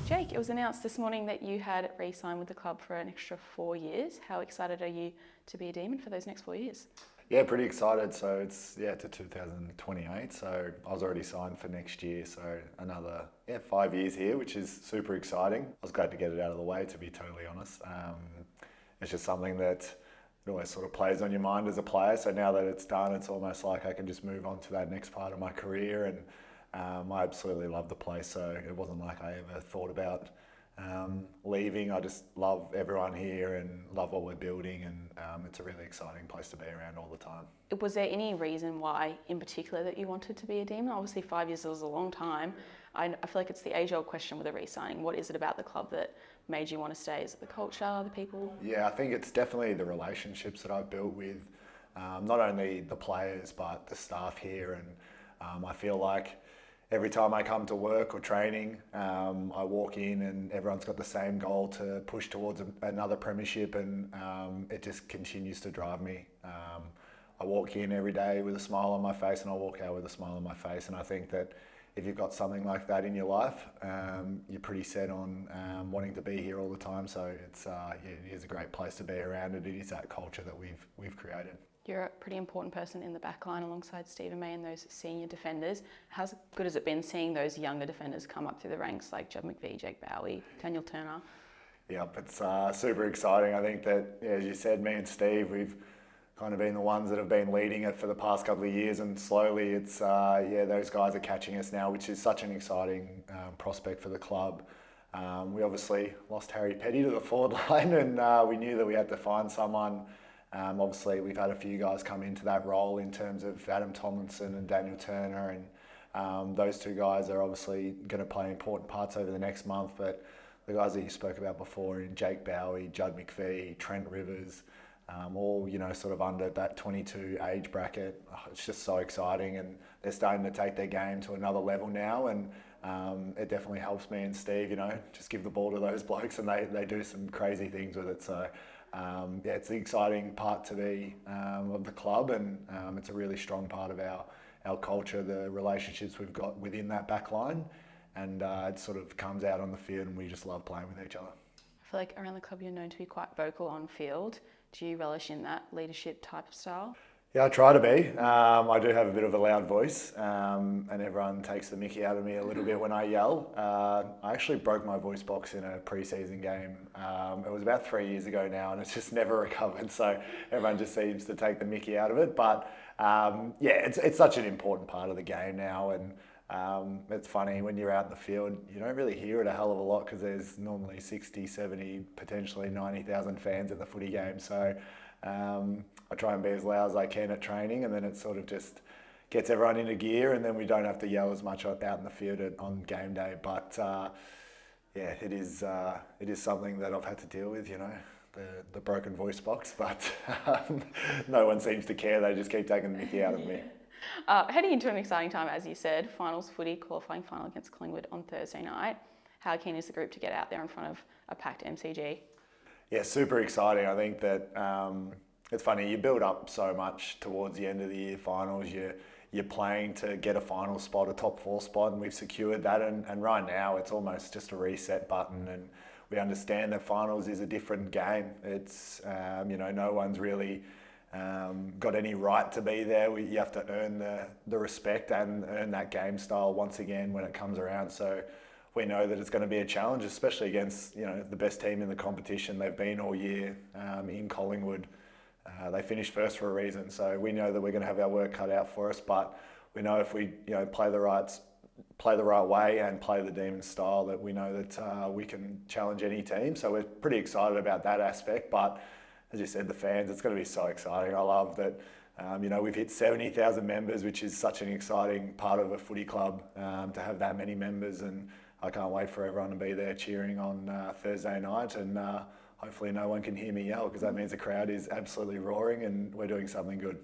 Jake, it was announced this morning that you had re-signed with the club for an extra 4 years. How excited are you to be a Demon for those next 4 years? Yeah, pretty excited. So it's to 2028. So I was already signed for next year. So another 5 years here, which is super exciting. I was glad to get it out of the way, to be totally honest. It's just something that it always sort of plays on your mind as a player. So now that it's done, it's almost like I can just move on to that next part of my career. And I absolutely love the place. So it wasn't like I ever thought about leaving. I just love everyone here and love what we're building, and it's a really exciting place to be around all the time. Was there any reason why in particular that you wanted to be a Demon? Obviously 5 years is a long time. I feel like it's the age-old question with a re-signing. What is it about the club that made you want to stay? Is it the culture, the people? Yeah, I think it's definitely the relationships that I've built with not only the players but the staff here, and I feel like every time I come to work or training, I walk in and everyone's got the same goal to push towards another premiership, and it just continues to drive me. I walk in every day with a smile on my face and I walk out with a smile on my face, and I think that if you've got something like that in your life, you're pretty set on wanting to be here all the time. So it is a great place to be around, and it is that culture that we've created. You're a pretty important person in the back line alongside Stephen May and those senior defenders. How good has it been seeing those younger defenders come up through the ranks like Judd McVie, Jake Bowie, Daniel Turner? Yep, it's super exciting. I think that, as you said, me and Steve, we've kind of been the ones that have been leading it for the past couple of years, and slowly it's, those guys are catching us now, which is such an exciting prospect for the club. We obviously lost Harry Petty to the forward line, and we knew that we had to find someone. Obviously, we've had a few guys come into that role in terms of Adam Tomlinson and Daniel Turner, and those two guys are obviously going to play important parts over the next month. But the guys that you spoke about before, in Jake Bowie, Judd McVie, Trent Rivers, all sort of under that 22 age bracket. It's just so exciting, and they're starting to take their game to another level now, and it definitely helps me and Steve. Just give the ball to those blokes, and they do some crazy things with it. So. It's the exciting part to be of the club, and it's a really strong part of our culture, the relationships we've got within that back line, and it sort of comes out on the field, and we just love playing with each other. I feel like around the club you're known to be quite vocal on field. Do you relish in that leadership type of style? Yeah, I try to be. I do have a bit of a loud voice, and everyone takes the mickey out of me a little bit when I yell. I actually broke my voice box in a pre-season game. It was about 3 years ago now, and it's just never recovered. So everyone just seems to take the mickey out of it. But it's such an important part of the game now, and it's funny when you're out in the field, you don't really hear it a hell of a lot because there's normally 60, 70, potentially 90,000 fans at the footy game. So I try and be as loud as I can at training, and then it sort of just gets everyone into gear, and then we don't have to yell as much out in the field on game day. But it is something that I've had to deal with, the broken voice box. But no one seems to care. They just keep taking the mickey out of me. Heading into an exciting time, as you said, finals footy, qualifying final against Collingwood on Thursday night. How keen is the group to get out there in front of a packed MCG? Yeah, super exciting. I think that it's funny, you build up so much towards the end of the year finals. You're playing to get a final spot, a top 4 spot, and we've secured that. And right now it's almost just a reset button, and we understand that finals is a different game. It's, no one's really got any right to be there. You have to earn the respect and earn that game style once again when it comes around. So we know that it's going to be a challenge, especially against the best team in the competition. They've been all year in Collingwood. They finished first for a reason, so we know that we're going to have our work cut out for us. But we know if we play the right way and play the Demon style, that we know that we can challenge any team. So we're pretty excited about that aspect. But as you said, the fans, it's going to be so exciting. I love that. We've hit 70,000 members, which is such an exciting part of a footy club to have that many members, and I can't wait for everyone to be there cheering on Thursday night, and hopefully no one can hear me yell, because that means the crowd is absolutely roaring and we're doing something good.